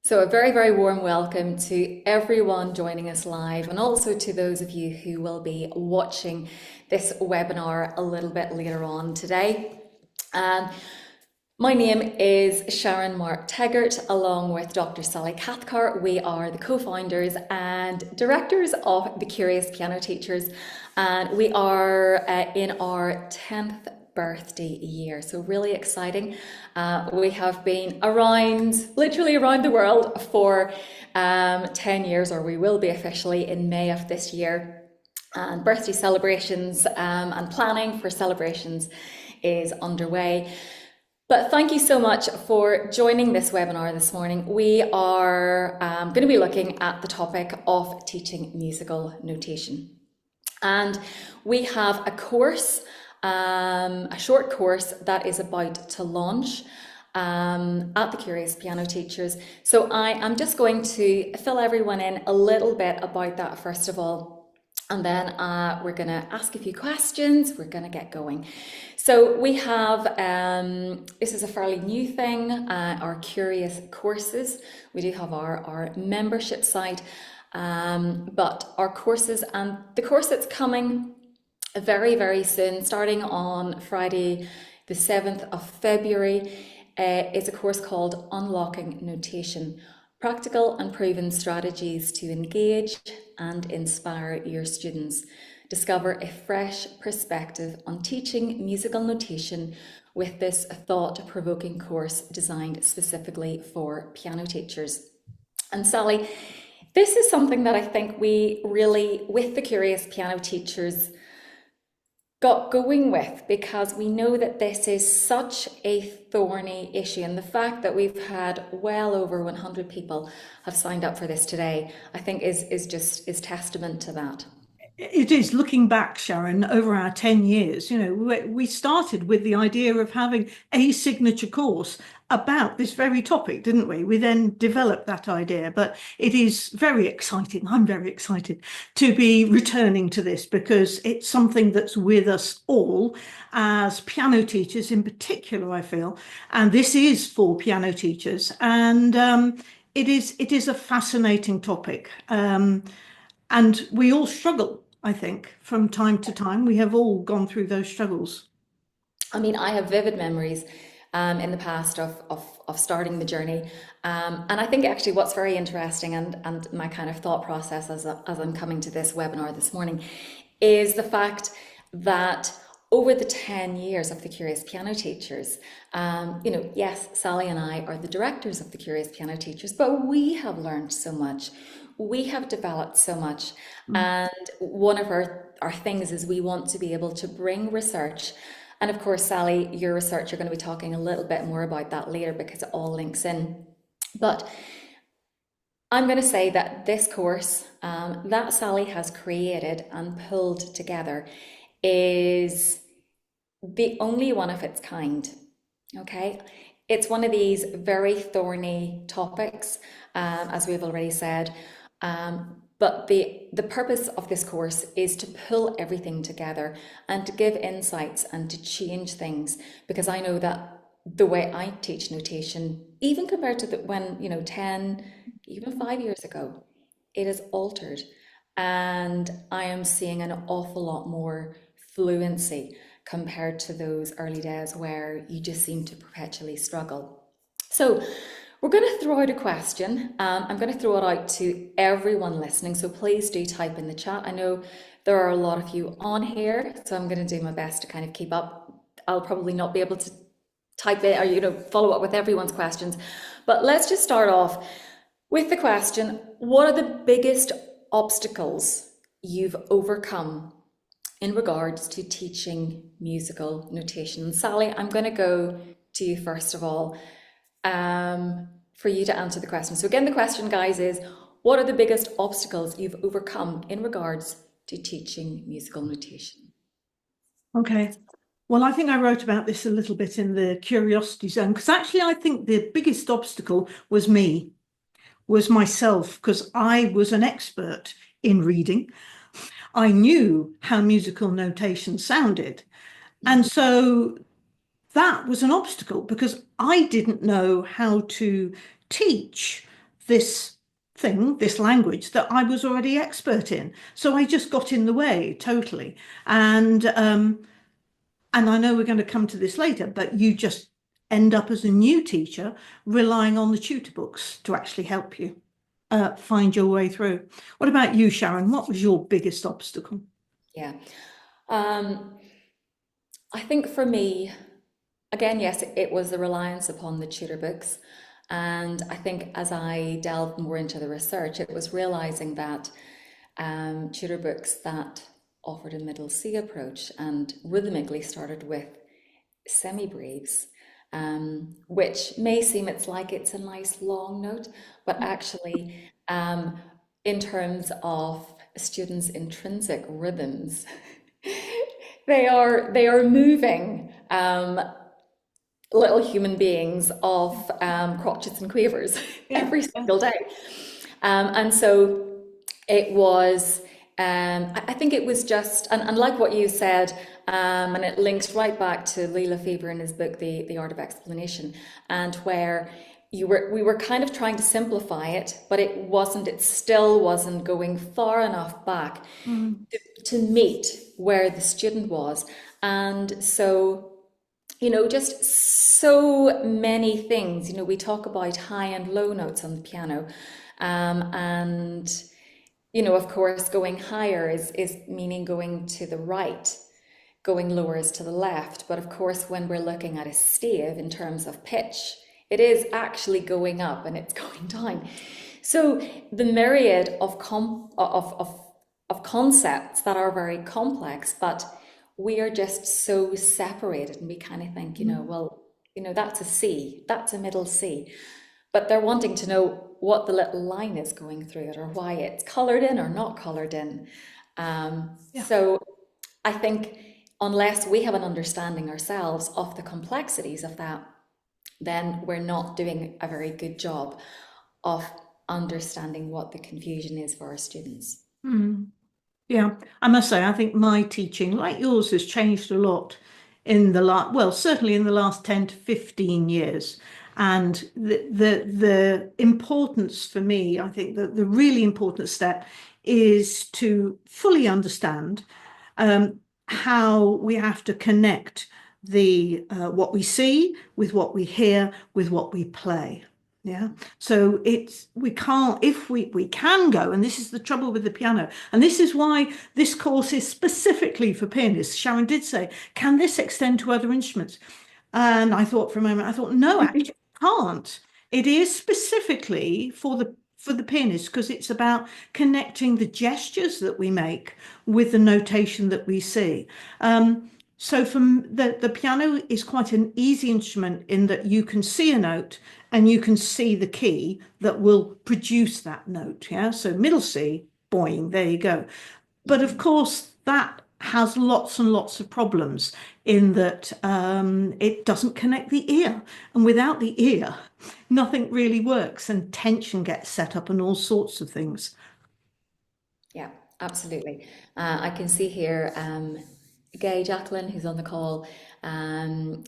So, a very, very warm welcome to everyone joining us live, and also to those of you who will be watching this webinar a little bit later on today. My name is Sharon Mark-Teggart, along with Dr. Sally Cathcart. We are the co-founders and directors of the Curious Piano Teachers, and we are in our 10th birthday year, so really exciting. We have been literally around the world for 10 years, or we will be officially in May of this year. And birthday celebrations and planning for celebrations is underway. But thank you so much for joining this webinar this morning. We are going to be looking at the topic of teaching musical notation. And we have a course, a short course that is about to launch at the Curious Piano Teachers. So I am just going to fill everyone in a little bit about that first of all. And then we're going to ask a few questions. We're going to get going. So we have, this is a fairly new thing, our Curious courses. We do have our membership site, but our courses, and the course that's coming very, very soon, starting on Friday, the 7th of February, is a course called Unlocking Notation: Practical and Proven Strategies to Engage and Inspire Your Students. Discover a fresh perspective on teaching musical notation with this thought-provoking course designed specifically for piano teachers. And Sally, this is something that I think we really, with the Curious Piano Teachers, got going with, because we know that this is such a thorny issue, and the fact that we've had well over 100 people have signed up for this today, I think is testament to that. It is. Looking back, Sharon, over our 10 years, we started with the idea of having a signature course about this very topic, didn't we? We then developed that idea, but it is very exciting. I'm very excited to be returning to this, because it's something that's with us all as piano teachers in particular, I feel, and this is for piano teachers, and it is a fascinating topic, and we all struggle. I think from time to time, we have all gone through those struggles. I mean, I have vivid memories in the past of starting the journey. And I think actually what's very interesting, and my kind of thought process as I'm coming to this webinar this morning, is the fact that over the 10 years of the Curious Piano Teachers, yes, Sally and I are the directors of the Curious Piano Teachers, but we have learned so much. We have developed so much. And one of our things is we want to be able to bring research. And of course, Sally, your research, you're going to be talking a little bit more about that later, because it all links in. But I'm going to say that this course that Sally has created and pulled together is the only one of its kind. Okay, it's one of these very thorny topics, as we've already said. But the purpose of this course is to pull everything together and to give insights and to change things, because I know that the way I teach notation, even compared to when 10, even 5 years ago, it has altered, and I am seeing an awful lot more fluency compared to those early days where you just seem to perpetually struggle. So we're going to throw out a question. I'm going to throw it out to everyone listening, so please do type in the chat. I know there are a lot of you on here, so I'm going to do my best to kind of keep up. I'll probably not be able to type it or follow up with everyone's questions, but let's just start off with the question: what are the biggest obstacles you've overcome in regards to teaching musical notation? And Sally, I'm going to go to you first of all, for you to answer the question. So again, the question, guys, is what are the biggest obstacles you've overcome in regards to teaching musical notation? Okay. Well, I think I wrote about this a little bit in the Curiosity Zone, because actually I think the biggest obstacle was myself, because I was an expert in reading. I knew how musical notation sounded. And so that was an obstacle, because I didn't know how to teach this thing, this language that I was already expert in. So I just got in the way totally. And I know we're going to come to this later, but you just end up as a new teacher relying on the tutor books to actually help you find your way through. What about you, Sharon? What was your biggest obstacle? Yeah. Um, I think for me, again, yes, it was the reliance upon the tutor books. And I think as I delved more into the research, it was realizing that tutor books that offered a middle C approach and rhythmically started with semi-breves, which may seem it's like it's a nice long note, but actually, in terms of students' intrinsic rhythms, they are moving little human beings of crotchets and quavers Yeah, every yeah. single day. And so it was, I think it was just, and like what you said, and it links right back to Lee Lefebvre in his book, The Art of Explanation, and where we were kind of trying to simplify it, but it still wasn't going far enough back Mm, to meet where the student was. And so just so many things. We talk about high and low notes on the piano. And, of course, going higher is meaning going to the right, going lower is to the left. But of course, when we're looking at a stave in terms of pitch, it is actually going up and it's going down. So the myriad of concepts that are very complex, but we are just so separated and we kind of think, mm, well, that's a C, that's a middle C. But they're wanting to know what the little line is going through it or why it's colored in or not colored in. yeah. So I think unless we have an understanding ourselves of the complexities of that, then we're not doing a very good job of understanding what the confusion is for our students. Mm. Yeah, I must say, I think my teaching, like yours, has changed a lot in the last, well, certainly in the last 10 to 15 years. And the importance for me, I think that the really important step is to fully understand how we have to connect the what we see with what we hear with what we play. Yeah. So it's we can't if we can go, and this is the trouble with the piano, and this is why this course is specifically for pianists. Sharon did say, can this extend to other instruments? And I thought for a moment, I thought, no, actually it can't. It is specifically for the pianist because it's about connecting the gestures that we make with the notation that we see. So from the piano is quite an easy instrument in that you can see a note and you can see the key that will produce that note. Yeah. So middle C, boing, there you go. But of course, that has lots and lots of problems in that it doesn't connect the ear. And without the ear, nothing really works and tension gets set up and all sorts of things. Yeah, absolutely. I can see here Gay Jacqueline, who's on the call,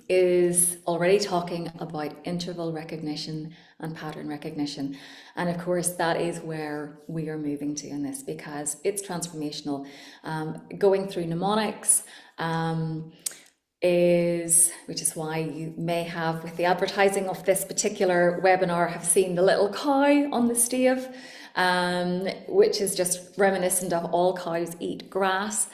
is already talking about interval recognition and pattern recognition. And of course, that is where we are moving to in this because it's transformational. Going through mnemonics, which is why you may have, with the advertising of this particular webinar, have seen the little cow on the stave, which is just reminiscent of all cows eat grass,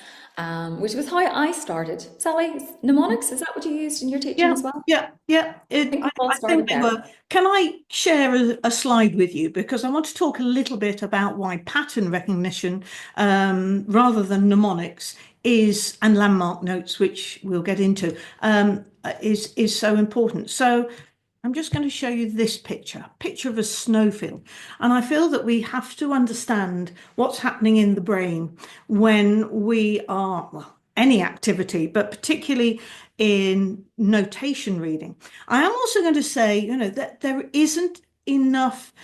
which was how I started. Sally, mnemonics, is that what you used in your teaching Yeah, as well? yeah, yeah. I think we all I think started they there. were. Can I share a slide with you? Because I want to talk a little bit about why pattern recognition, rather than mnemonics, and landmark notes, which we'll get into, is so important. So I'm just going to show you this picture of a snowfield. And I feel that we have to understand what's happening in the brain when we are, well, any activity, but particularly in notation reading. I am also going to say, that there isn't enough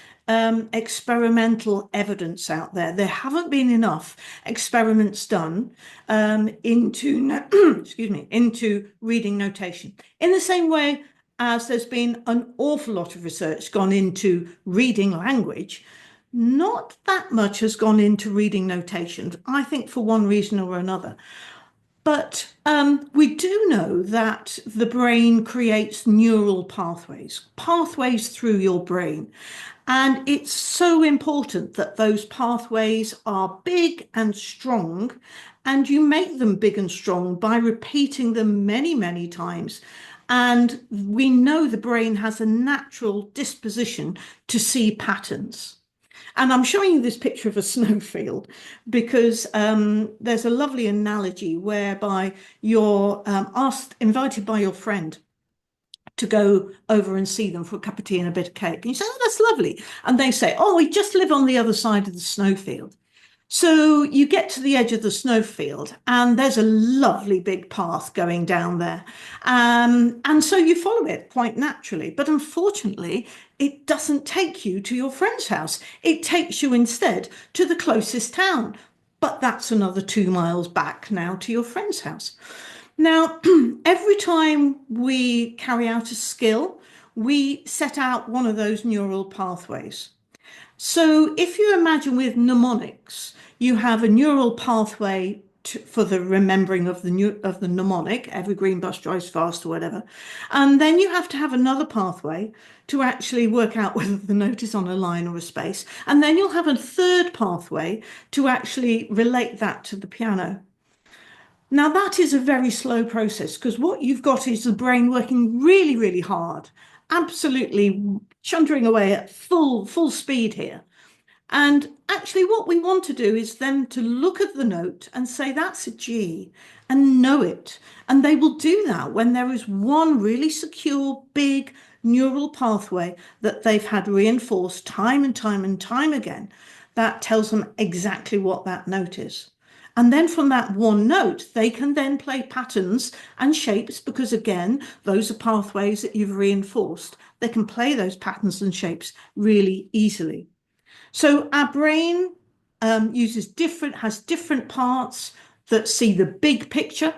experimental evidence out there. There haven't been enough experiments done into, excuse me, into reading notation. In the same way, as there's been an awful lot of research gone into reading language, not that much has gone into reading notations, I think for one reason or another. But we do know that the brain creates neural pathways, pathways through your brain. And it's so important that those pathways are big and strong, and you make them big and strong by repeating them many, many times. And we know the brain has a natural disposition to see patterns. And I'm showing you this picture of a snowfield because there's a lovely analogy whereby you're invited by your friend to go over and see them for a cup of tea and a bit of cake. And you say, oh, that's lovely. And they say, oh, we just live on the other side of the snowfield. So you get to the edge of the snowfield and there's a lovely big path going down there. And so you follow it quite naturally. But unfortunately, it doesn't take you to your friend's house. It takes you instead to the closest town. But that's another 2 miles back now to your friend's house. Now, every time we carry out a skill, we set out one of those neural pathways. So if you imagine with mnemonics, you have a neural pathway for the remembering of the mnemonic, every green bus drives fast or whatever. And then you have to have another pathway to actually work out whether the note is on a line or a space. And then you'll have a third pathway to actually relate that to the piano. Now, that is a very slow process because what you've got is the brain working really, really hard, absolutely chuntering away at full speed here. And actually what we want to do is them to look at the note and say, that's a G, and know it. And they will do that when there is one really secure, big neural pathway that they've had reinforced time and time and time again. That tells them exactly what that note is. And then from that one note, they can then play patterns and shapes because, again, those are pathways that you've reinforced. They can play those patterns and shapes really easily. So our brain has different parts that see the big picture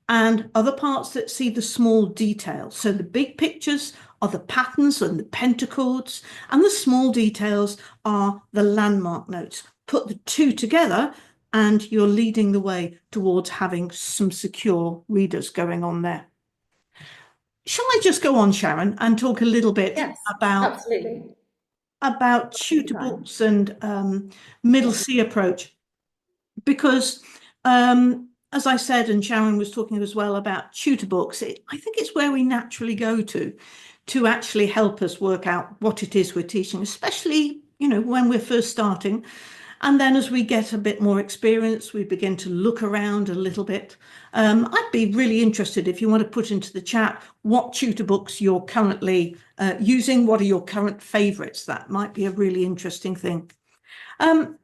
and other parts that see the small details. So the big pictures are the patterns and the pentachords, and the small details are the landmark notes. Put the two together and you're leading the way towards having some secure readers going on there. Shall I just go on, Sharon, and talk a little bit about tutor books and middle C approach? Because as I said, and Sharon was talking as well about tutor books, I think it's where we naturally go to actually help us work out what it is we're teaching, especially, when we're first starting. And then as we get a bit more experience, we begin to look around a little bit. I'd be really interested if you want to put into the chat what tutor books you're currently using. What are your current favourites? That might be a really interesting thing. There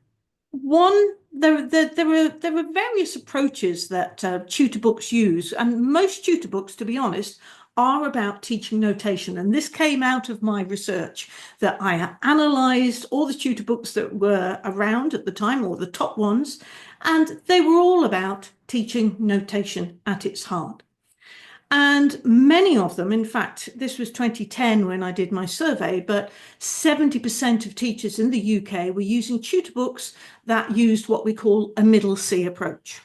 are various approaches that tutor books use, and most tutor books, to be honest, are about teaching notation. And this came out of my research that I analysed all the tutor books that were around at the time, or the top ones, and they were all about teaching notation at its heart. And many of them, in fact, this was 2010 when I did my survey, but 70% of teachers in the UK were using tutor books that used what we call a middle C approach.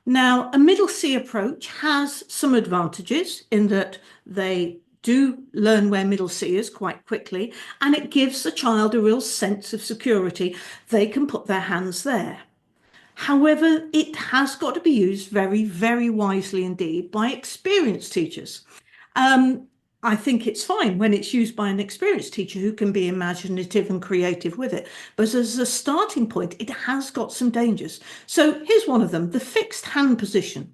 Now, a middle C approach has some advantages in that they do learn where middle C is quite quickly, and it gives the child a real sense of security. They can put their hands there. However, it has got to be used very, very wisely indeed by experienced teachers. I think it's fine when it's used by an experienced teacher who can be imaginative and creative with it. But as a starting point, it has got some dangers. So here's one of them, the fixed hand position.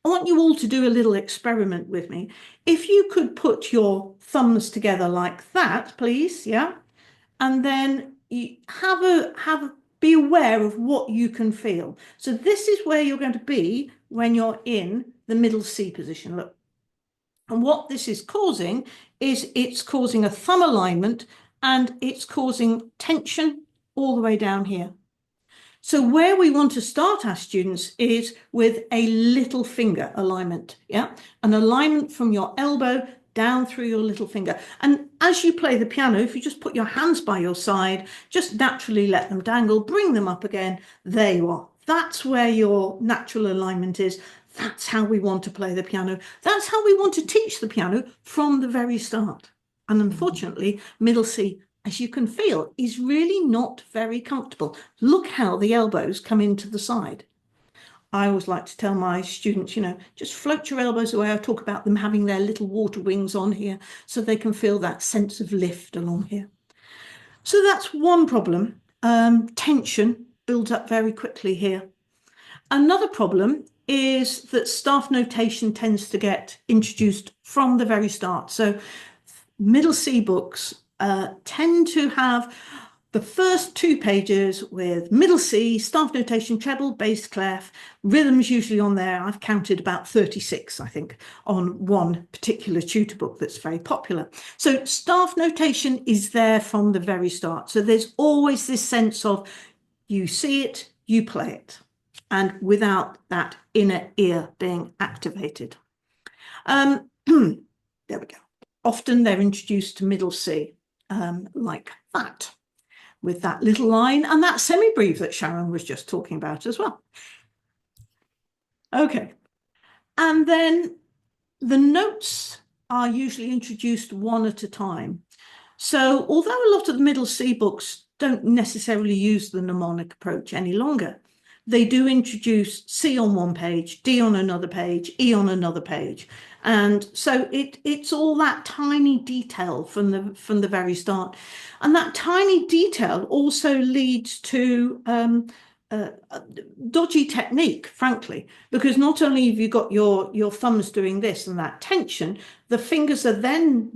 I want you all to do a little experiment with me. If you could put your thumbs together like that, please, yeah? And then you be aware of what you can feel. So this is where you're going to be when you're in the middle C position. Look. And what this is causing is it's causing a thumb alignment and it's causing tension all the way down here. So where we want to start our students is with a little finger alignment, yeah? An alignment from your elbow down through your little finger. And as you play the piano, if you just put your hands by your side, just naturally let them dangle, bring them up again. There you are. That's where your natural alignment is. That's how we want to play the piano. That's how we want to teach the piano from the very start. And unfortunately, middle C, as you can feel, is really not very comfortable. Look how the elbows come into the side. I always like to tell my students, just float your elbows away. I talk about them having their little water wings on here so they can feel that sense of lift along here. So that's one problem. Tension builds up very quickly here. Another problem is that staff notation tends to get introduced from the very start. So middle C books tend to have the first 2 pages with middle C, staff notation, treble, bass, clef, rhythms usually on there. I've counted about 36, I think, on one particular tutor book that's very popular. So staff notation is there from the very start. So there's always this sense of you see it, you play it, and without that inner ear being activated. There we go. Often they're introduced to middle C, like that, with that little line and that semi-breve that Sharon was just talking about as well. Okay, and then the notes are usually introduced one at a time. So although a lot of the middle C books don't necessarily use the mnemonic approach any longer, they do introduce C on one page, D on another page, E on another page. And so it's all that tiny detail from the very start. And that tiny detail also leads to dodgy technique, frankly, because not only have you got your thumbs doing this and that tension, the fingers are then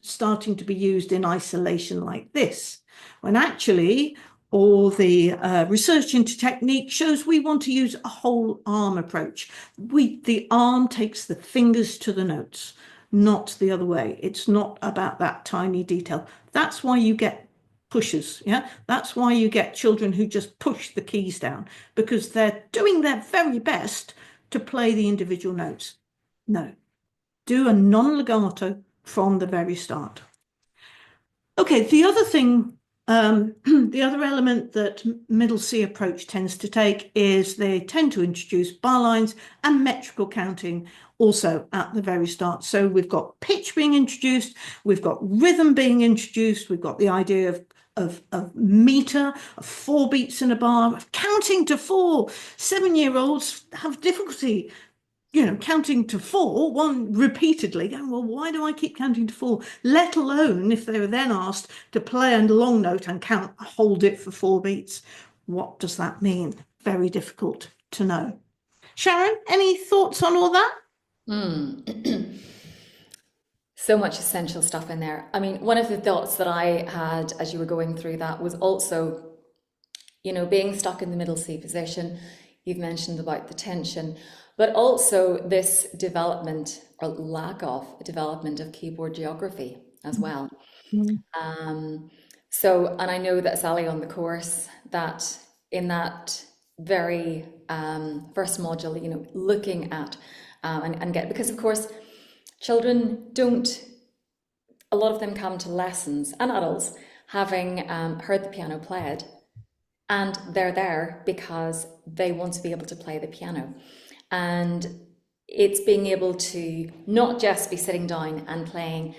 starting to be used in isolation like this, when actually all the research into technique shows we want to use a whole arm approach. The arm takes the fingers to the notes, not the other way. It's not about that tiny detail. That's why you get pushers, yeah? That's why you get children who just push the keys down, because they're doing their very best to play the individual notes. No, do a non-legato from the very start. Okay, the other thing, the other element that middle C approach tends to take is they tend to introduce bar lines and metrical counting also at the very start. So we've got pitch being introduced, we've got rhythm being introduced, we've got the idea of meter, of 4 beats in a bar, of counting to 4. 7-year-olds have difficulty counting to 4, one repeatedly, going, well, why do I keep counting to 4? Let alone if they were then asked to play a long note and hold it for 4 beats. What does that mean? Very difficult to know. Sharon, any thoughts on all that? So much essential stuff in there. I mean, one of the thoughts that I had as you were going through that was also, being stuck in the middle C position. You've mentioned about the tension, but also this development or lack of development of keyboard geography as well. So, and I know that Sally on the course, that in that very first module, looking at and get, because of course children don't, a lot of them come to lessons, and adults, having heard the piano played, and they're there because they want to be able to play the piano. And it's being able to not just be sitting down and playing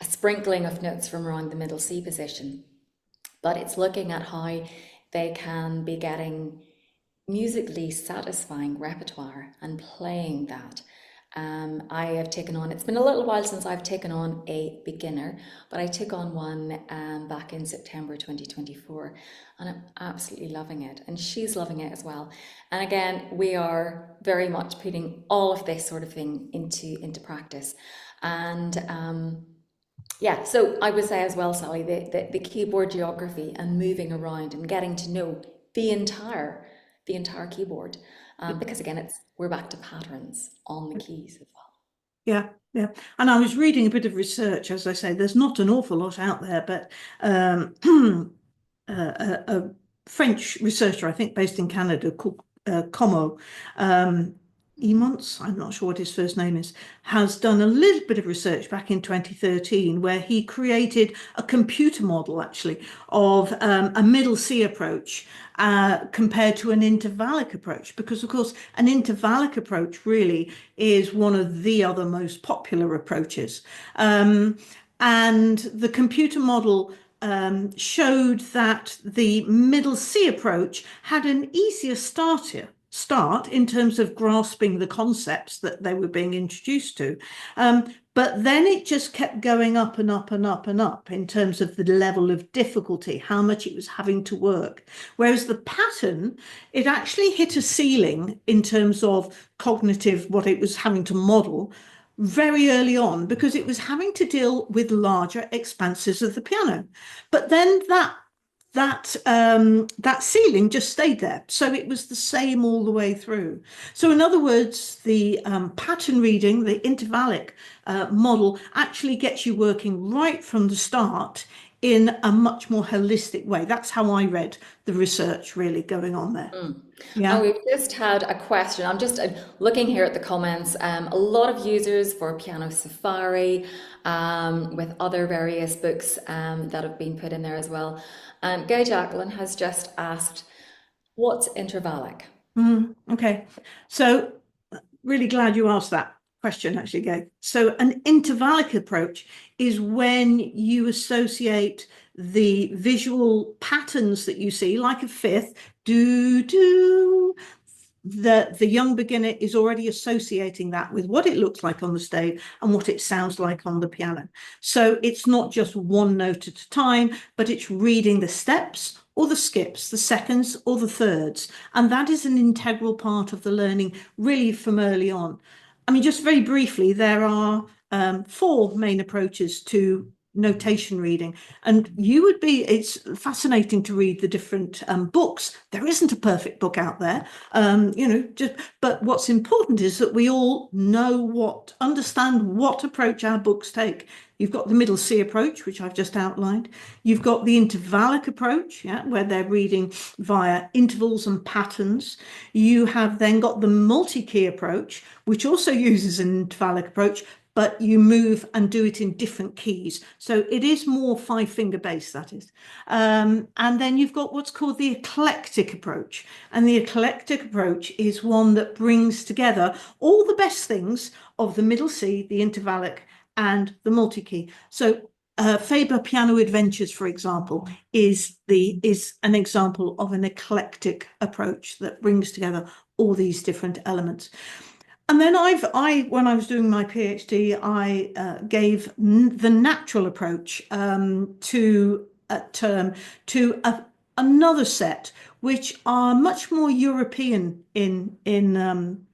a sprinkling of notes from around the middle C position, but it's looking at how they can be getting musically satisfying repertoire and playing that. I have taken on, it's been a little while since I've taken on a beginner, but I took on one back in September 2024, and I'm absolutely loving it, and she's loving it as well. And again, we are very much putting all of this sort of thing into practice. And yeah, so I would say as well, Sally, the keyboard geography and moving around and getting to know the entire keyboard. Because again, we're back to patterns on the keys as well. Yeah, yeah. And I was reading a bit of research, as I say, there's not an awful lot out there, but a French researcher, I think based in Canada, called Como, Emonts, I'm not sure what his first name is, has done a little bit of research back in 2013 where he created a computer model actually of a middle C approach compared to an intervallic approach. Because, of course, an intervallic approach really is one of the other most popular approaches. And the computer model showed that the middle C approach had an easier start in terms of grasping the concepts that they were being introduced to. But then it just kept going up and up and up and up in terms of the level of difficulty, how much it was having to work. Whereas the pattern, it actually hit a ceiling in terms of cognitive, what it was having to model very early on because it was having to deal with larger expanses of the piano. But then that ceiling just stayed there. So it was the same all the way through. So in other words, the pattern reading, the intervallic model actually gets you working right from the start in a much more holistic way. That's how I read the research really going on there. And Yeah. we've just had a question. I'm just looking here at the comments. A lot of users for Piano Safari, with other various books that have been put in there as well. Gay Jacqueline has just asked, what's intervallic? Okay. So really glad you asked that question, actually, Gabe. So an intervallic approach is when you associate the visual patterns that you see, like a fifth, do, do, the young beginner is already associating that with what it looks like on the stage and what it sounds like on the piano. So it's not just one note at a time, but it's reading the steps or the skips, the seconds or the thirds. And that is an integral part of the learning really from early on. I mean, just very briefly, there are four main approaches to notation reading. And it's fascinating to read the different books. There isn't a perfect book out there, but what's important is that we all understand what approach our books take. You've got the middle C approach, which I've just outlined. You've got the intervallic approach, where they're reading via intervals and patterns. You have then got the multi-key approach, which also uses an intervallic approach, but you move and do it in different keys. So it is more five-finger based, that is. And then you've got what's called the eclectic approach. And the eclectic approach is one that brings together all the best things of the middle C, the intervallic, and the multi-key. So Faber Piano Adventures, for example, is an example of an eclectic approach that brings together all these different elements. And then when I was doing my PhD, I gave the natural approach to a term to another set, which are much more European in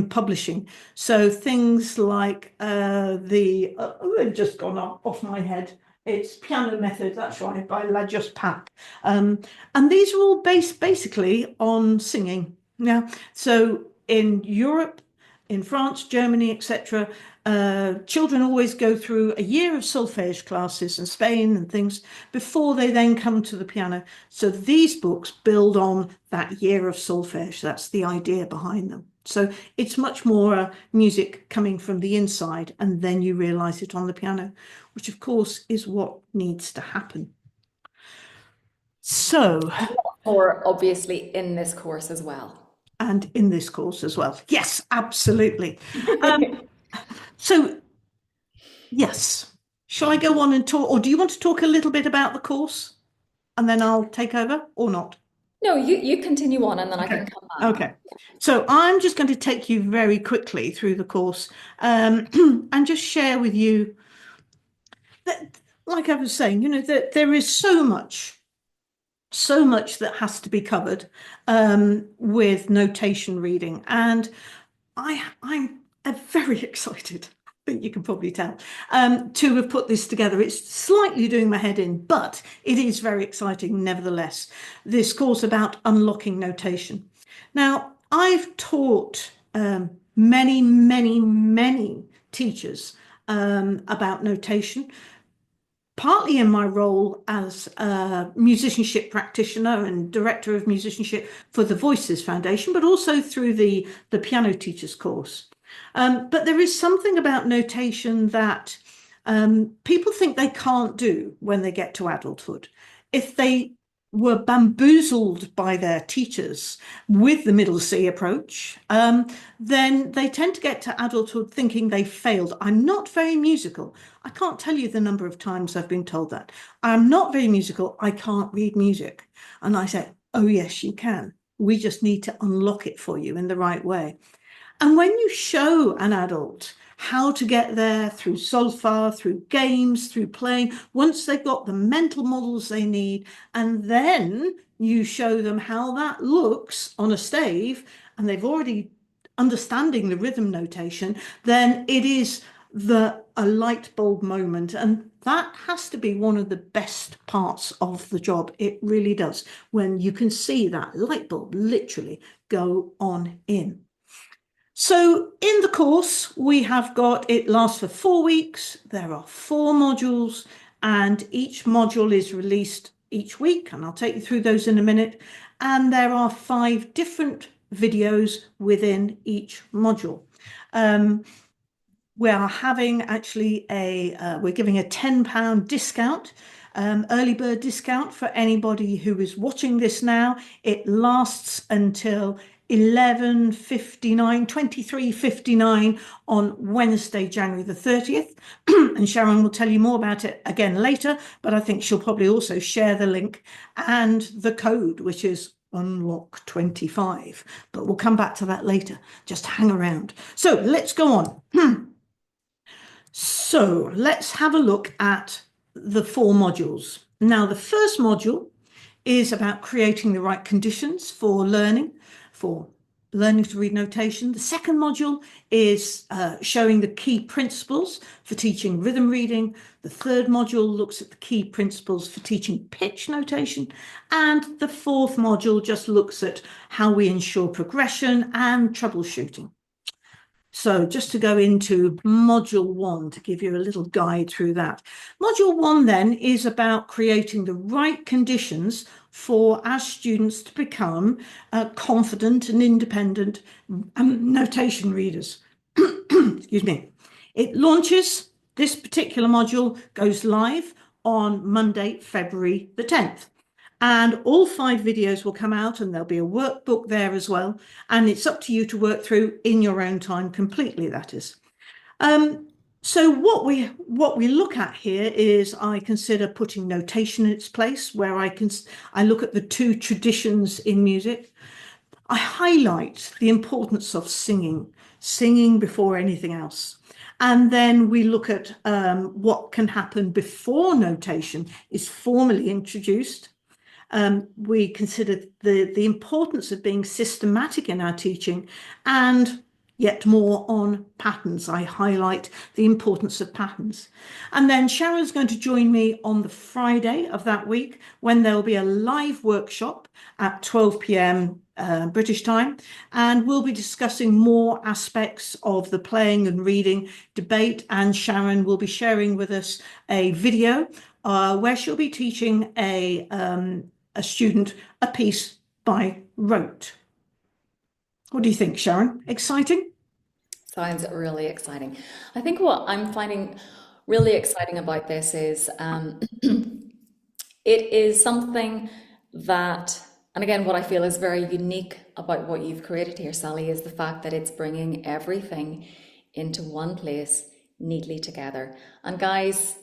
publishing. So things like it's just gone off my head. It's Piano Method, that's right, by La Just Pack. And these are all based basically on singing. Yeah. So in Europe, in France, Germany, etc., children always go through a year of solfège classes in Spain and things before they then come to the piano. So these books build on that year of solfège. That's the idea behind them. So it's much more music coming from the inside, and then you realize it on the piano, which of course is what needs to happen. So, Or obviously in this course as well. and in this course as well. Yes, absolutely. So, yes. Shall I go on and talk, or do you want to talk a little bit about the course and then I'll take over or not? No, you continue on and then I Okay. can come back. Okay. So I'm just going to take you very quickly through the course and just share with you that, like I was saying, that there is so much that has to be covered with notation reading. And I'm very excited. I think you can probably tell, to have put this together. It's slightly doing my head in, but it is very exciting nevertheless. This course about unlocking notation. Now, I've taught many, many, many teachers about notation, partly in my role as a musicianship practitioner and director of musicianship for the Voices Foundation, but also through the piano teachers course. But there is something about notation that people think they can't do when they get to adulthood. If they were bamboozled by their teachers with the middle C approach, then they tend to get to adulthood thinking they failed. I'm not very musical. I can't tell you the number of times I've been told that. I'm not very musical. I can't read music. And I say, oh, yes, you can. We just need to unlock it for you in the right way. And when you show an adult how to get there through solfa, through games, through playing, once they've got the mental models they need, and then you show them how that looks on a stave, and they've already understanding the rhythm notation, then it is a light bulb moment. And that has to be one of the best parts of the job. It really does, when you can see that light bulb literally go on in. So in the course, we have got, it lasts for 4 weeks. There are 4 modules, and each module is released each week, and I'll take you through those in a minute. And there are 5 different videos within each module. We are having actually we're giving a £10 discount, early bird discount for anybody who is watching this now. It lasts until 23:59 on Wednesday, January the 30th. And Sharon will tell you more about it again later, but I think she'll probably also share the link and the code, which is unlock 25, but we'll come back to that later. Just hang around. So let's go on. So let's have a look at the 4 modules. Now, the first module is about creating the right conditions for learning to read notation. The second module is showing the key principles for teaching rhythm reading. The third module looks at the key principles for teaching pitch notation. And the fourth module just looks at how we ensure progression and troubleshooting. So just to go into module 1 to give you a little guide through that. Module 1 then is about creating the right conditions for our students to become confident and independent notation readers. Excuse me. It launches, this particular module goes live on Monday, February the 10th. And all 5 videos will come out, and there'll be a workbook there as well. And it's up to you to work through in your own time completely, that is. So what we look at here is, I consider putting notation in its place, where I look at the 2 traditions in music. I highlight the importance of singing before anything else. And then we look at what can happen before notation is formally introduced. We consider the importance of being systematic in our teaching, and yet more on patterns. I highlight the importance of patterns. And then Sharon's going to join me on the Friday of that week, when there will be a live workshop at 12 p.m. British time, and we'll be discussing more aspects of the playing and reading debate, and Sharon will be sharing with us a video where she'll be teaching a student a piece by rote. What do you think, Sharon? Exciting? Sounds really exciting. I think what I'm finding really exciting about this is it is something that, and again, what I feel is very unique about what you've created here, Sally, is the fact that it's bringing everything into one place neatly together. And guys,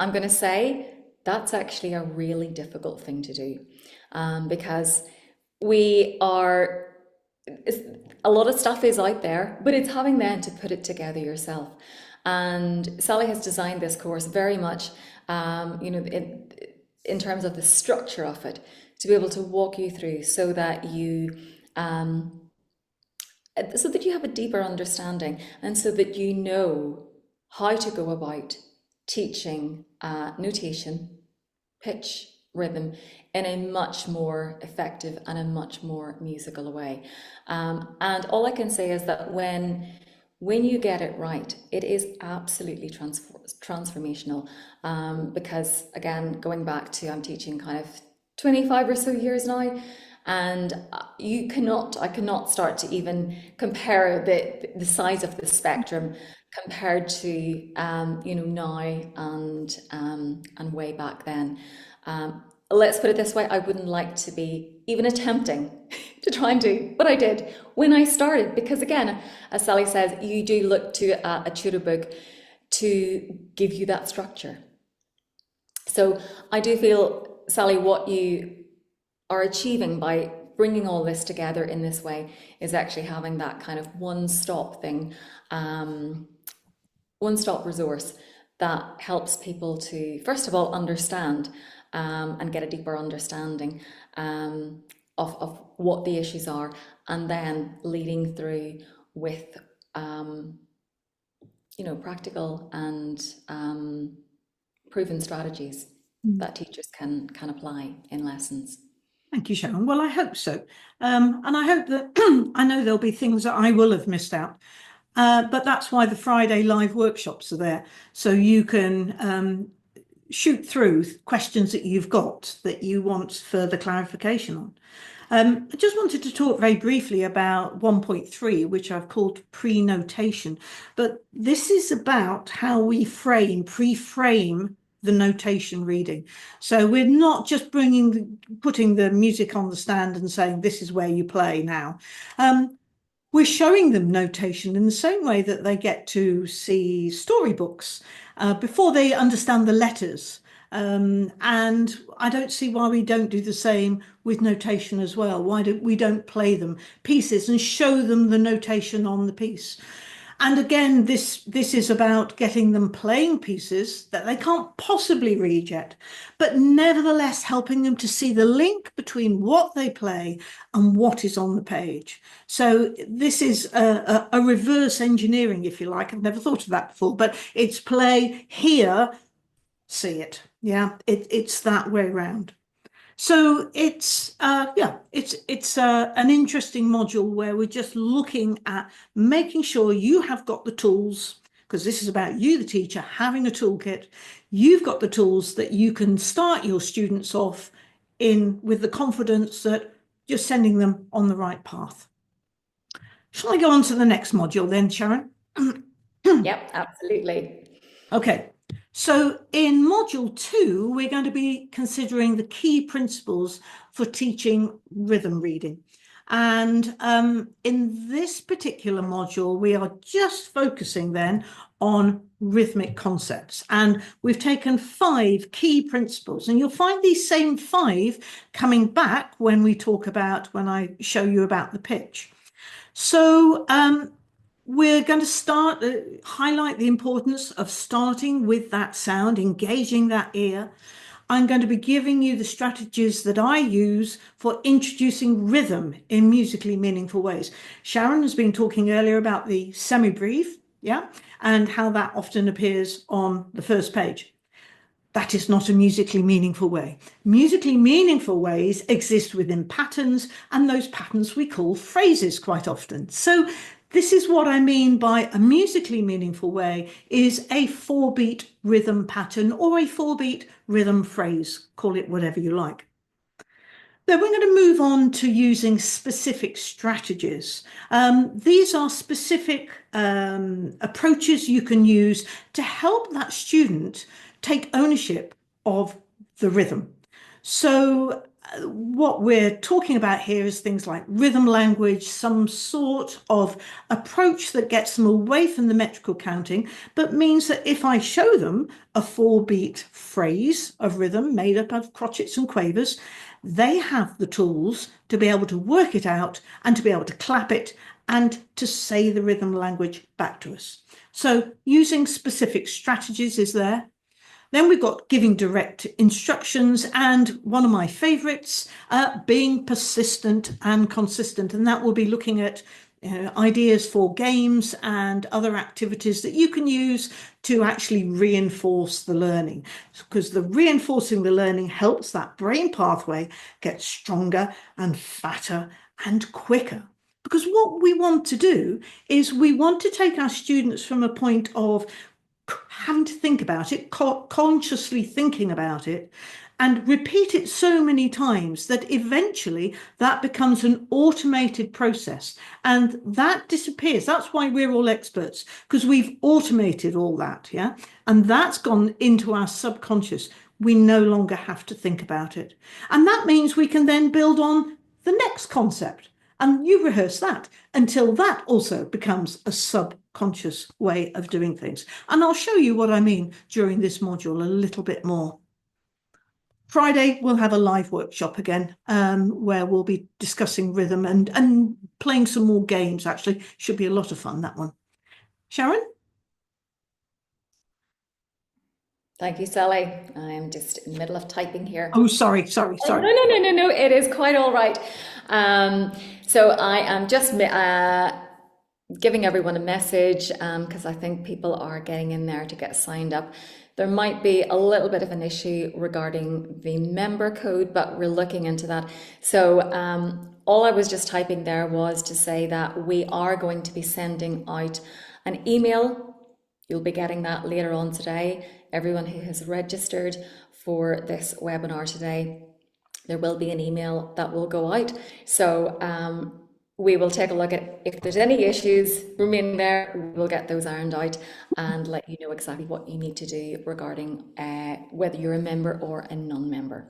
I'm going to say that's actually a really difficult thing to do, because a lot of stuff is out there, but it's having then to put it together yourself. And Sally has designed this course very much, in terms of the structure of it, to be able to walk you through so that you have a deeper understanding, and so that you know how to go about teaching notation, pitch, rhythm in a much more effective and a much more musical way. And all I can say is that when when you get it right, it is absolutely transformational. Because again, going back to I'm teaching kind of 25 or so years now, and I cannot start to even compare the size of the spectrum compared to now and way back then. Let's put it this way, I wouldn't like to be even attempting to try and do what I did when I started, because again, as Sally says, you do look to a tutor book to give you that structure. So I do feel, Sally, what you are achieving by bringing all this together in this way is actually having that kind of one-stop thing, one-stop resource that helps people to, first of all, understand and get a deeper understanding of what the issues are, and then leading through with practical and proven strategies that teachers can apply in lessons. Thank you, Sharon. Well, I hope so. And I hope that I know there'll be things that I will have missed out. But that's why the Friday live workshops are there. So you can shoot through questions that you've got that you want further clarification on. I just wanted to talk very briefly about 1.3, which I've called pre-notation. But this is about how we pre-frame the notation reading. So we're not just putting the music on the stand and saying, this is where you play now. We're showing them notation in the same way that they get to see storybooks before they understand the letters. And I don't see why we don't do the same with notation as well. Why we don't play them pieces and show them the notation on the piece. And again, this is about getting them playing pieces that they can't possibly read yet, but nevertheless helping them to see the link between what they play and what is on the page. So this is a reverse engineering, if you like. I've never thought of that before, but it's play here, see it. Yeah, it's that way around. So it's an interesting module where we're just looking at making sure you have got the tools, because this is about you, the teacher, having a toolkit. You've got the tools that you can start your students off in with the confidence that you're sending them on the right path. Shall I go on to the next module then, Sharon? Yep, absolutely. Okay. So in module 2, we're going to be considering the key principles for teaching rhythm reading. And in this particular module, we are just focusing then on rhythmic concepts. And we've taken 5 key principles. And you'll find these same 5 coming back when I show you about the pitch. So we're going to highlight the importance of starting with that sound, engaging that ear. I'm going to be giving you the strategies that I use for introducing rhythm in musically meaningful ways. Sharon has been talking earlier about the semi-brief, yeah, and how that often appears on the first page. That is not a musically meaningful way. Musically meaningful ways exist within patterns, and those patterns we call phrases quite often. So this is what I mean by a musically meaningful way is a 4-beat rhythm pattern or a 4-beat rhythm phrase, call it whatever you like. Then we're going to move on to using specific strategies. These are specific approaches you can use to help that student take ownership of the rhythm. So what we're talking about here is things like rhythm language, some sort of approach that gets them away from the metrical counting, but means that if I show them a 4-beat phrase of rhythm made up of crotchets and quavers, they have the tools to be able to work it out and to be able to clap it and to say the rhythm language back to us. So using specific strategies is there. Then we've got giving direct instructions, and one of my favorites, being persistent and consistent. And that will be looking at ideas for games and other activities that you can use to actually reinforce the learning, because the reinforcing the learning helps that brain pathway get stronger and fatter and quicker. Because what we want to do is we want to take our students from a point of having to think about it, consciously thinking about it, and repeat it so many times that eventually that becomes an automated process and that disappears. That's why we're all experts, because we've automated all that, yeah? And that's gone into our subconscious. We no longer have to think about it. And that means we can then build on the next concept. And you rehearse that until that also becomes a subconscious way of doing things. And I'll show you what I mean during this module a little bit more. Friday, we'll have a live workshop again, where we'll be discussing rhythm and playing some more games, actually. Should be a lot of fun, that one. Sharon? Thank you, Sally. I'm just in the middle of typing here. Oh, sorry. Oh, no. It is quite all right. So I am just giving everyone a message because I think people are getting in there to get signed up. There might be a little bit of an issue regarding the member code, but we're looking into that. So all I was just typing there was to say that we are going to be sending out an email. You'll be getting that later on today. Everyone who has registered for this webinar today, there will be an email that will go out. So we will take a look at if there's any issues remaining there, we'll get those ironed out and let you know exactly what you need to do regarding whether you're a member or a non-member.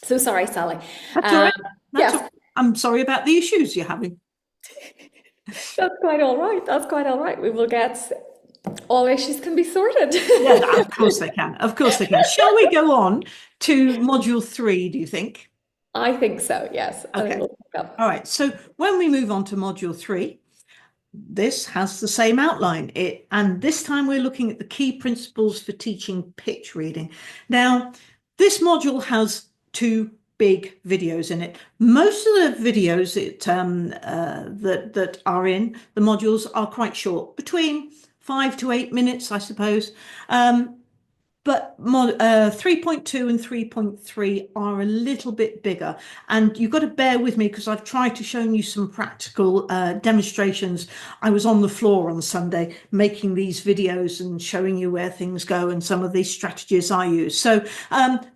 So sorry, Sally. That's all right. Yes. I'm sorry about the issues you're having. That's quite all right. That's quite all right. We will get all issues can be sorted. Yeah, of course they can. Of course they can. Shall we go on to module 3, do you think? I think so, yes. Okay. All right. So when we move on to module 3, this has the same outline. And this time we're looking at the key principles for teaching pitch reading. Now, this module has 2 big videos in it. Most of the videos that are in the modules are quite short, between 5 to 8 minutes, I suppose. But 3.2 and 3.3 are a little bit bigger. And you've got to bear with me because I've tried to show you some practical demonstrations. I was on the floor on Sunday making these videos and showing you where things go and some of these strategies I use. So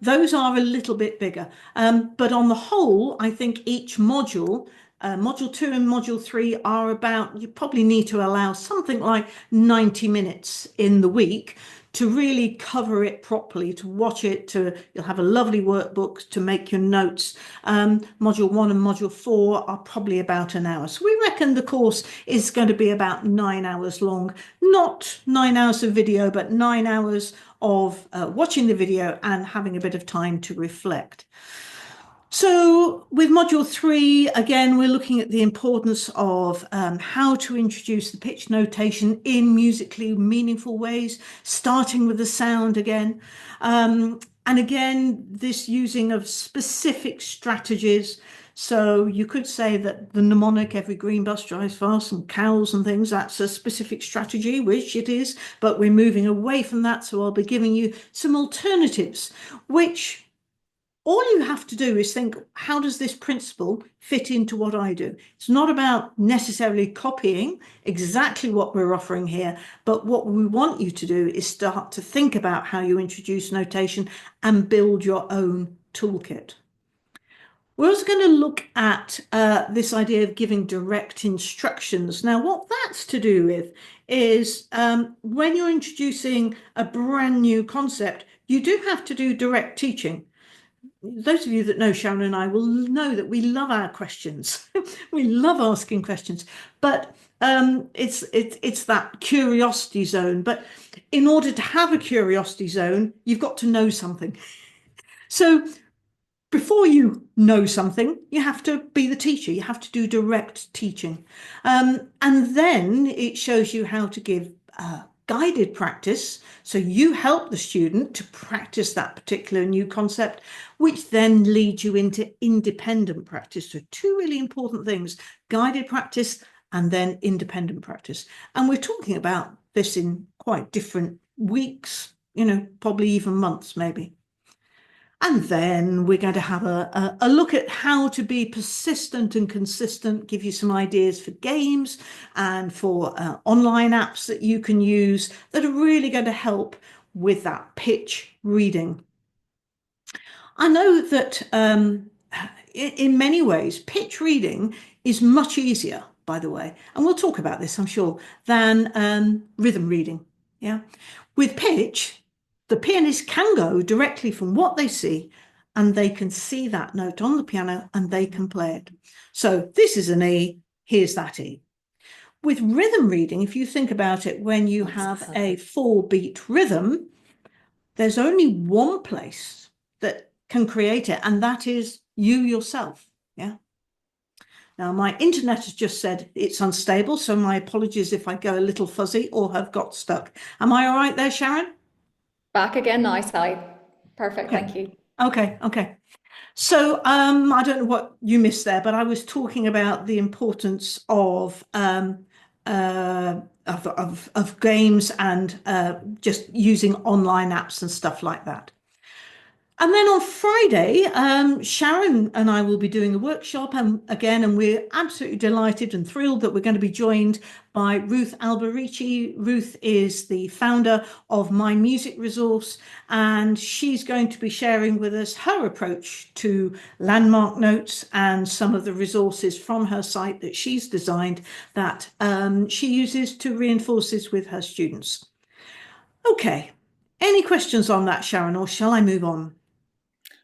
those are a little bit bigger. But on the whole, I think each module, module 2 and module 3 are about, you probably need to allow something like 90 minutes in the week to really cover it properly, to watch it, you'll have a lovely workbook to make your notes. Module 1 and module 4 are probably about an hour. So we reckon the course is going to be about 9 hours long, not 9 hours of video, but 9 hours of watching the video and having a bit of time to reflect. So with module 3, again, we're looking at the importance of how to introduce the pitch notation in musically meaningful ways, starting with the sound again. And again, this using of specific strategies. So you could say that the mnemonic, every green bus drives fast, and cows and things, that's a specific strategy, which it is, but we're moving away from that. So I'll be giving you some alternatives, which all you have to do is think, how does this principle fit into what I do? It's not about necessarily copying exactly what we're offering here, but what we want you to do is start to think about how you introduce notation and build your own toolkit. We're also going to look at this idea of giving direct instructions. Now, what that's to do with is when you're introducing a brand new concept, you do have to do direct teaching. Those of you that know Sharon and I will know that we love our questions. We love asking questions, but it's that curiosity zone. But in order to have a curiosity zone, you've got to know something. So before you know something, you have to be the teacher. You have to do direct teaching. And then it shows you how to give guided practice. So you help the student to practice that particular new concept, which then leads you into independent practice. So 2 really important things, guided practice and then independent practice. And we're talking about this in quite different weeks, probably even months maybe. And then we're going to have a look at how to be persistent and consistent, give you some ideas for games and for online apps that you can use that are really going to help with that pitch reading. I know that in many ways, pitch reading is much easier, by the way, and we'll talk about this, I'm sure, than rhythm reading. Yeah. With pitch, the pianist can go directly from what they see and they can see that note on the piano and they can play it. So this is an E, here's that E. With rhythm reading, if you think about it, when you have a 4-beat rhythm, there's only one place that can create it, and that is you yourself. Yeah. Now, my internet has just said it's unstable, so my apologies if I go a little fuzzy or have got stuck. Am I all right there, Sharon? Back again now, Sally. Perfect, Okay. thank you. Okay. So I don't know what you missed there, but I was talking about the importance of games and just using online apps and stuff like that. And then on Friday, Sharon and I will be doing a workshop, and we're absolutely delighted and thrilled that we're going to be joined by Ruth Alberici. Ruth is the founder of My Music Resource, and she's going to be sharing with us her approach to landmark notes and some of the resources from her site that she's designed that she uses to reinforce this with her students. Okay, any questions on that, Sharon, or shall I move on?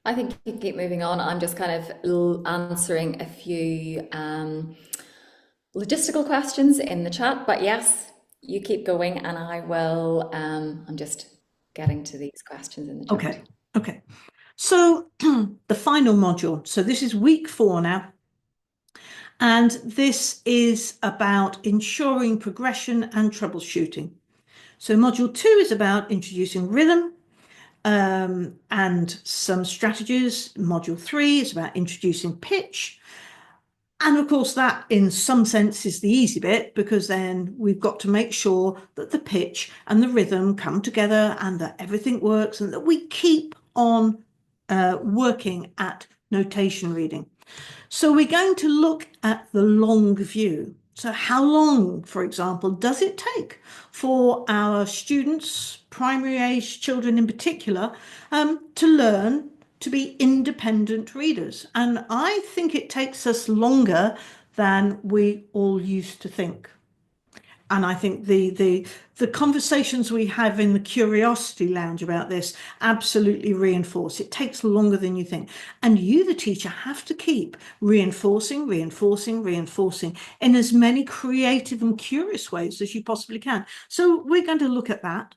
I think you can keep moving on. I'm just kind of answering a few logistical questions in the chat, but yes, you keep going and I will, I'm just getting to these questions in the chat. Okay. So the final module. So this is week 4 now. And this is about ensuring progression and troubleshooting. So module 2 is about introducing rhythm and some strategies. Module 3 is about introducing pitch. And of course, that in some sense is the easy bit, because then we've got to make sure that the pitch and the rhythm come together and that everything works and that we keep on working at notation reading. So we're going to look at the long view. So how long, for example, does it take for our students, primary age children in particular, to learn to be independent readers? And I think it takes us longer than we all used to think. And I think the conversations we have in the Curiosity Lounge about this absolutely reinforce. It takes longer than you think. And you, the teacher, have to keep reinforcing in as many creative and curious ways as you possibly can. So we're going to look at that.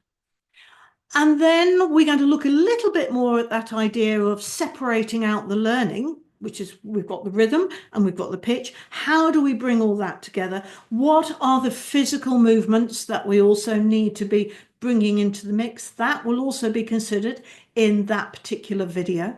And then we're going to look a little bit more at that idea of separating out the learning, which is we've got the rhythm and we've got the pitch. How do we bring all that together? What are the physical movements that we also need to be bringing into the mix? That will also be considered in that particular video.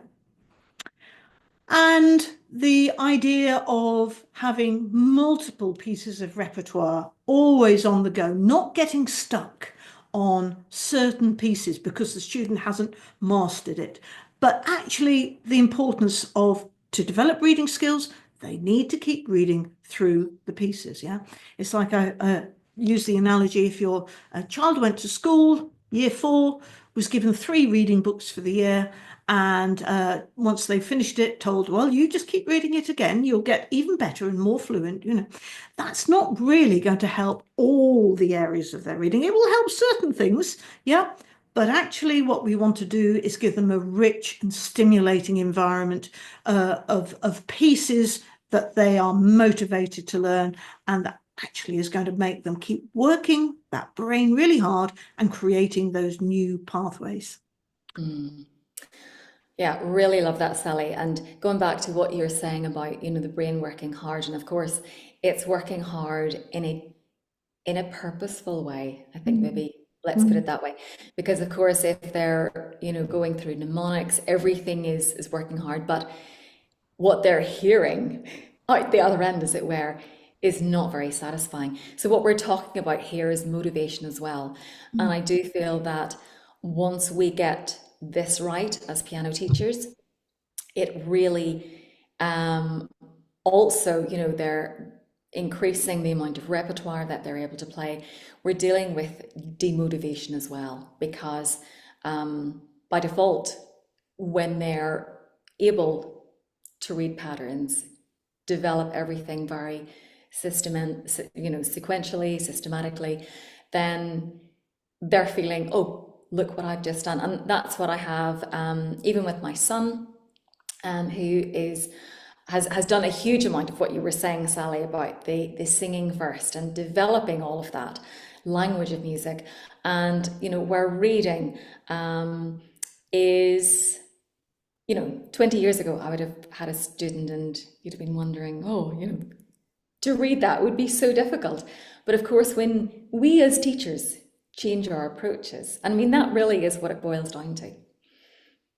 And the idea of having multiple pieces of repertoire always on the go, not getting stuck on certain pieces because the student hasn't mastered it, but actually the importance of, to develop reading skills, they need to keep reading through the pieces. Yeah, it's like I use the analogy, if your child went to school, year 4, was given 3 reading books for the year, and once they finished it, told, well, you just keep reading it again, you'll get even better and more fluent. That's not really going to help all the areas of their reading. It will help certain things, yeah, but actually what we want to do is give them a rich and stimulating environment of pieces that they are motivated to learn, and that actually is going to make them keep working that brain really hard and creating those new pathways. Yeah, really love that, Sally. And going back to what you're saying about, the brain working hard, and of course, it's working hard in a purposeful way. I think Mm. maybe let's put Mm. it that way. Because of course, if they're, going through mnemonics, everything is working hard, but what they're hearing out the other end, as it were, is not very satisfying. So what we're talking about here is motivation as well. And I do feel that once we get this right as piano teachers. It really also, you know, they're increasing the amount of repertoire that they're able to play. We're dealing with demotivation as well, because by default, when they're able to read patterns, develop everything very sequentially, systematically, then they're feeling, oh, look what I've just done. And that's what I have, even with my son, who has done a huge amount of what you were saying, Sally, about the singing first and developing all of that language of music. And, you know, where reading is, you know, 20 years ago, I would have had a student and you'd have been wondering, oh, you know, to read that would be so difficult. But of course, when we as teachers change our approaches, I mean, that really is what it boils down to.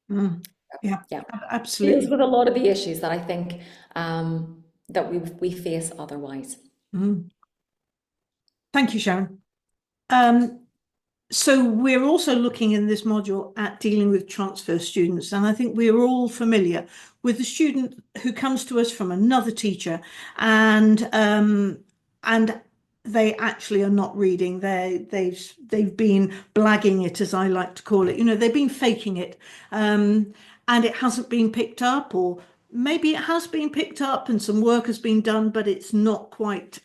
Yeah, Yeah, deals absolutely. with a lot of the issues that I think that we face otherwise. Thank you, Sharon. So we're also looking in this module at dealing with transfer students, and I think we're all familiar with the student who comes to us from another teacher, and they actually are not reading. They've been blagging it, as I like to call it. You know, they've been faking it, and it hasn't been picked up, or maybe it has been picked up and some work has been done, but it's not quite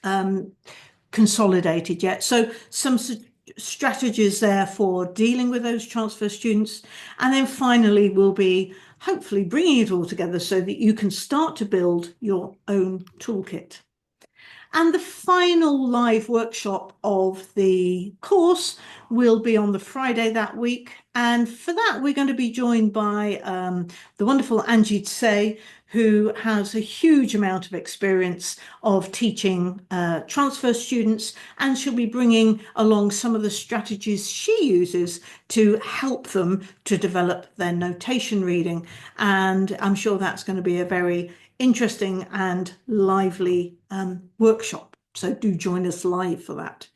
consolidated yet. So some strategies there for dealing with those transfer students. And then finally, we'll be hopefully bringing it all together so that you can start to build your own toolkit. And the final live workshop of the course will be on the Friday that week. And for that, we're going to be joined by the wonderful Angie Tsay, who has a huge amount of experience of teaching transfer students, and she'll be bringing along some of the strategies she uses to help them to develop their notation reading. And I'm sure that's going to be a very interesting and lively workshop. So do join us live for that.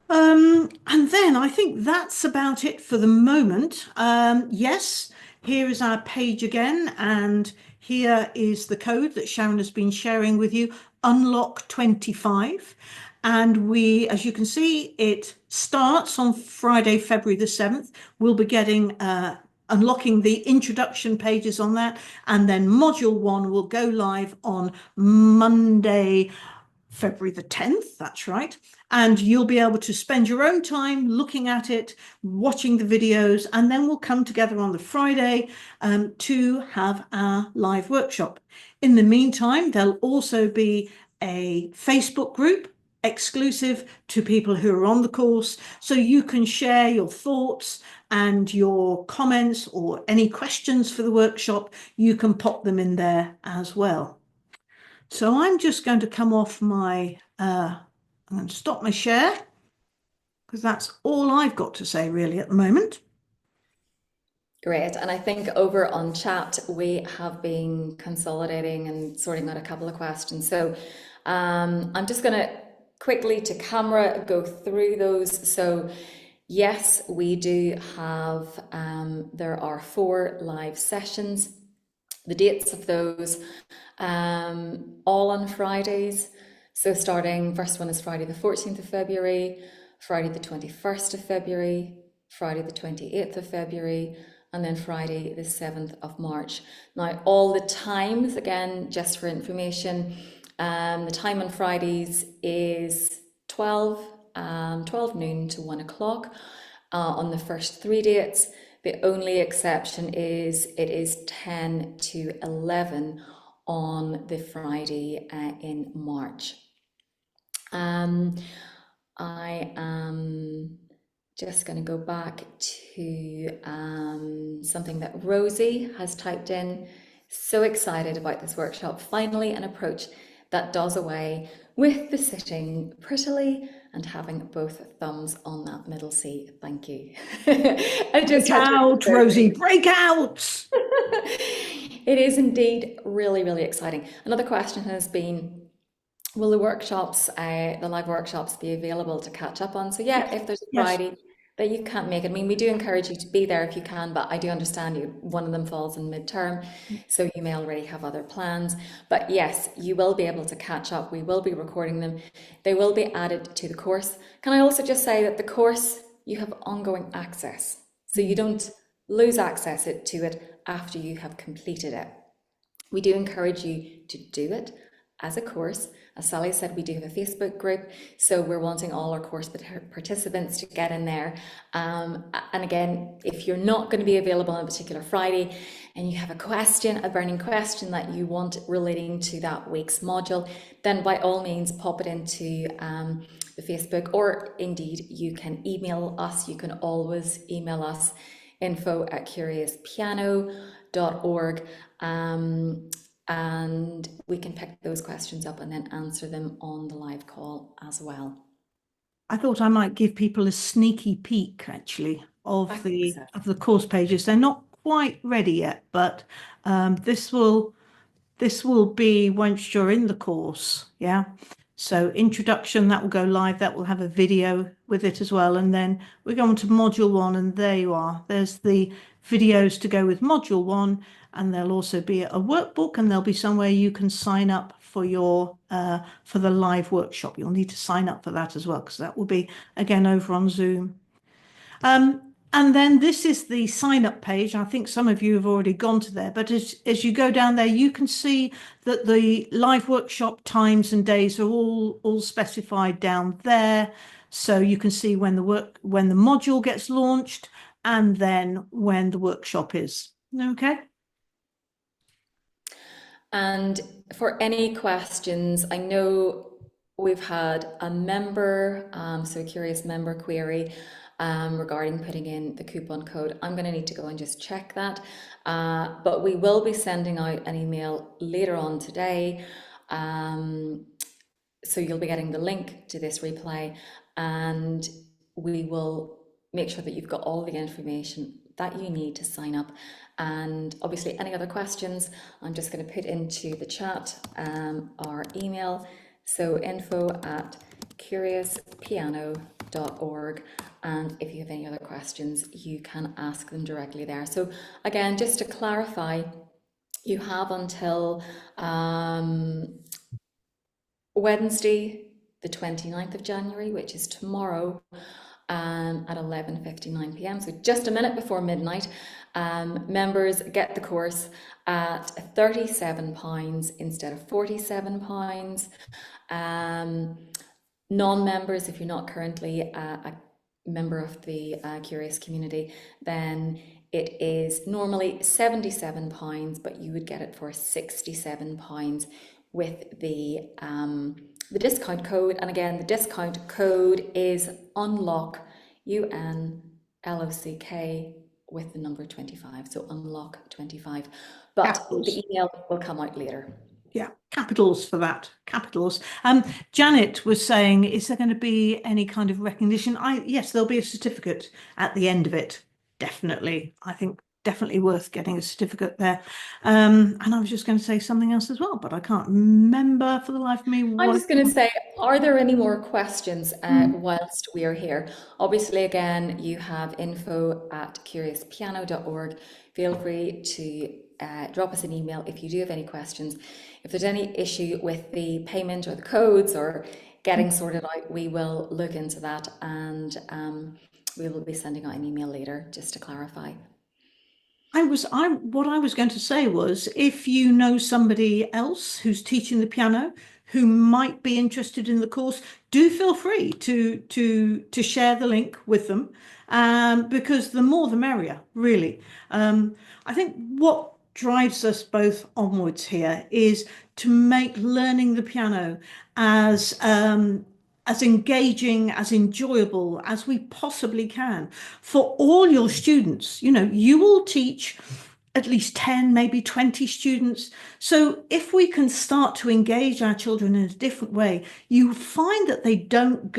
And then I think that's about it for the moment. Yes, here is our page again, and here is the code that Sharon has been sharing with you, Unlock 25. And we, as you can see, it starts on Friday, February the 7th. We'll be getting unlocking the introduction pages on that, and then module 1 will go live on Monday, February the 10th, that's right. And you'll be able to spend your own time looking at it, watching the videos, and then we'll come together on the Friday to have our live workshop. In the meantime, there'll also be a Facebook group exclusive to people who are on the course, so you can share your thoughts and your comments or any questions for the workshop. You can pop them in there as well. So I'm just going to come off my, I'm going to stop my share, because that's all I've got to say really at the moment. Great. And I think over on chat, we have been consolidating and sorting out a couple of questions. So I'm just going to quickly to camera go through those. So yes, we do have, there are 4 live sessions. The dates of those, all on Fridays. So starting, first one is Friday the 14th of February, Friday the 21st of February, Friday the 28th of February, and then Friday the 7th of March. Now, all the times, again, just for information, the time on Fridays is 12 noon to 1 o'clock on the first 3 dates. The only exception is it is 10 to 11 on the Friday in March. I am just going to go back to something that Rosie has typed in. So excited about this workshop. Finally, an approach that does away with the sitting prettily and having both thumbs on that middle C. Thank you. I just break out, Rosie, break out. It is indeed really, really exciting. Another question has been, will the workshops, the live workshops, be available to catch up on? So yeah, if there's a Friday that you can't make it. I mean, we do encourage you to be there if you can, but I do understand you. One of them falls in midterm, so you may already have other plans. But yes, you will be able to catch up. We will be recording them. They will be added to the course. Can I also just say that the course, you have ongoing access, so you don't lose access to it after you have completed it. We do encourage you to do it as a course. As Sally said, we do have a Facebook group, so we're wanting all our course participants to get in there. And again, if you're not going to be available on a particular Friday and you have a question, a burning question that you want relating to that week's module, then by all means pop it into the Facebook, or indeed you can email us. You can always email us info@curiouspiano.org. And we can pick those questions up and then answer them on the live call as well. I thought I might give people a sneaky peek actually of the course pages. They're not quite ready yet, but this will be once you're in the course, yeah. So introduction, that will go live, that will have a video with it as well. And then we go on to module 1, and there you are. There's the videos to go with module 1, and there'll also be a workbook, and there'll be somewhere you can sign up for your for the live workshop. You'll need to sign up for that as well, because that will be again over on Zoom. And then this is the sign up page. I think some of you have already gone to there, but as you go down there, you can see that the live workshop times and days are all specified down there. So you can see when the module gets launched, and then when the workshop is. Okay. And for any questions, I know we've had a member, so a curious member query regarding putting in the coupon code. I'm going to need to go and just check that. But we will be sending out an email later on today. So you'll be getting the link to this replay, and we will make sure that you've got all the information that you need to sign up. And obviously any other questions, I'm just going to put into the chat our email. So info@curiouspiano.org. And if you have any other questions, you can ask them directly there. So again, just to clarify, you have until Wednesday, the 29th of January, which is tomorrow, at 11:59 p.m. So just a minute before midnight. Members get the course at £37 instead of £47. Non-members, if you're not currently a member of the Curious community, then it is normally £77, but you would get it for £67 with the discount code. And again, the discount code is UNLOCK, UNLOCK, with the number 25. So UNLOCK 25. But capitals. The email will come out later. Yeah, capitals for that, capitals. Janet was saying, is there going to be any kind of recognition? Yes, there'll be a certificate at the end of it. Definitely. I think definitely worth getting a certificate there. And I was just going to say something else as well, but I can't remember for the life of me. I'm just going to say, are there any more questions whilst we are here? Obviously, again, you have info@curiouspiano.org. Feel free to drop us an email if you do have any questions. If there's any issue with the payment or the codes or getting sorted out, we will look into that, and we will be sending out an email later just to clarify. What I was going to say was, if you know somebody else who's teaching the piano who might be interested in the course, do feel free to share the link with them, because the more the merrier, really. I think what drives us both onwards here is to make learning the piano as engaging, as enjoyable as we possibly can for all your students. You know, you will teach at least 10, maybe 20 students. So if we can start to engage our children in a different way, you find that they don't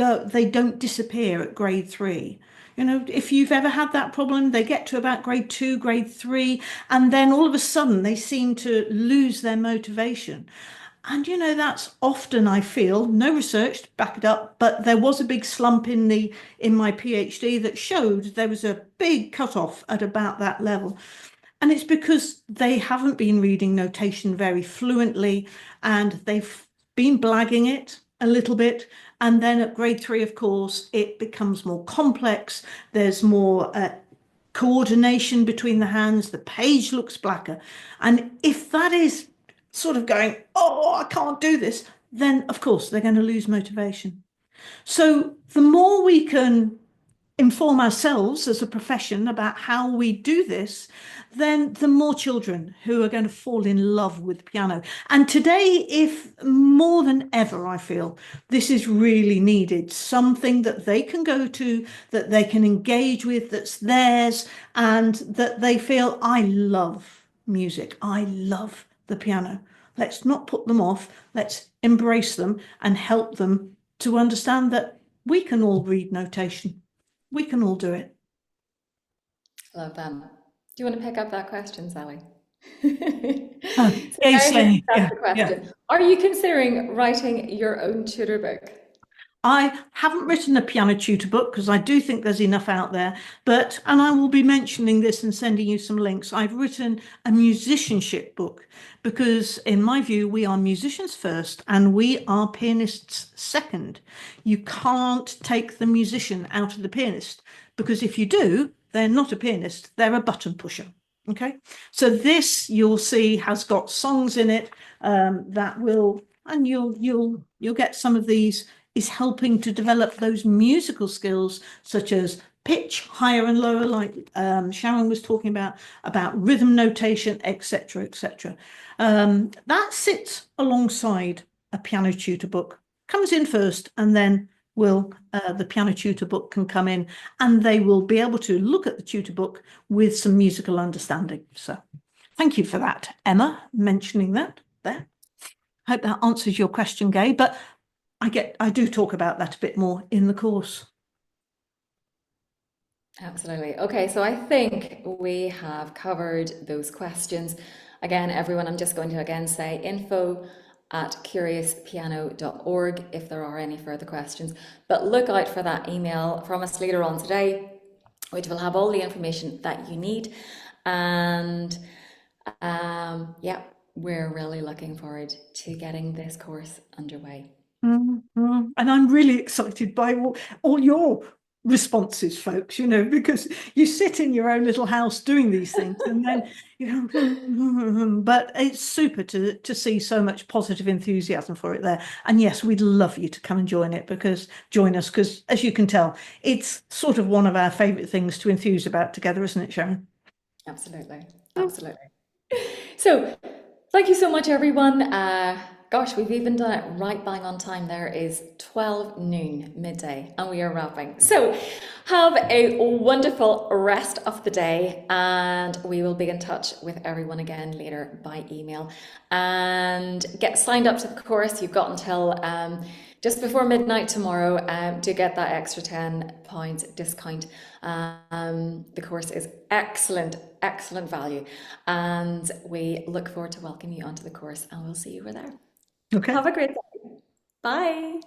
disappear at grade 3. You know, if you've ever had that problem, they get to about grade 2, grade 3, and then all of a sudden they seem to lose their motivation. And that's often, I feel, no research to back it up, but there was a big slump in my PhD that showed there was a big cutoff at about that level. And it's because they haven't been reading notation very fluently, and they've been blagging it a little bit. And then at grade 3, of course, it becomes more complex. There's more coordination between the hands. The page looks blacker. And if that is sort of going, oh, I can't do this, then of course they're going to lose motivation. So the more we can inform ourselves as a profession about how we do this, then the more children who are going to fall in love with piano. And today, if more than ever, I feel this is really needed, something that they can go to, that they can engage with, that's theirs, and that they feel, I love music, I love the piano. Let's not put them off. Let's embrace them and help them to understand that we can all read notation. We can all do it. Love them. Do you want to pick up that question, Sally? So Yay, now here's Slay. that's Yeah, the yeah. question. Are you considering writing your own tutor book? I haven't written a piano tutor book because I do think there's enough out there, and I will be mentioning this and sending you some links. I've written a musicianship book because, in my view, we are musicians first and we are pianists second. You can't take the musician out of the pianist because if you do, they're not a pianist, they're a button pusher. Okay, so this you'll see has got songs in it that will, and you'll get some of these is helping to develop those musical skills such as pitch, higher and lower, like Sharon was talking about rhythm notation, etc., etc. That sits alongside a piano tutor book, comes in first, and then will the piano tutor book can come in, and they will be able to look at the tutor book with some musical understanding. So thank you for that, Emma, mentioning that there. Hope that answers your question, Gay. But I do talk about that a bit more in the course. Absolutely. Okay, so I think we have covered those questions. Again, everyone, I'm just going to again say info@curiouspiano.org if there are any further questions. But look out for that email from us later on today, which will have all the information that you need. And yeah, we're really looking forward to getting this course underway. And I'm really excited by all your responses, folks, because you sit in your own little house doing these things and then but it's super to see so much positive enthusiasm for it there. And yes, we'd love you to come and join us because as you can tell, it's sort of one of our favorite things to enthuse about together, isn't it, Sharon? Absolutely. Absolutely. So, thank you so much, everyone. Gosh, we've even done it right bang on time. There is 12 noon midday, and we are wrapping. So, have a wonderful rest of the day, and we will be in touch with everyone again later by email. And get signed up to the course. You've got until just before midnight tomorrow to get that extra £10 discount. The course is excellent, excellent value, and we look forward to welcoming you onto the course, and we'll see you over there. Okay. Have a great day. Bye.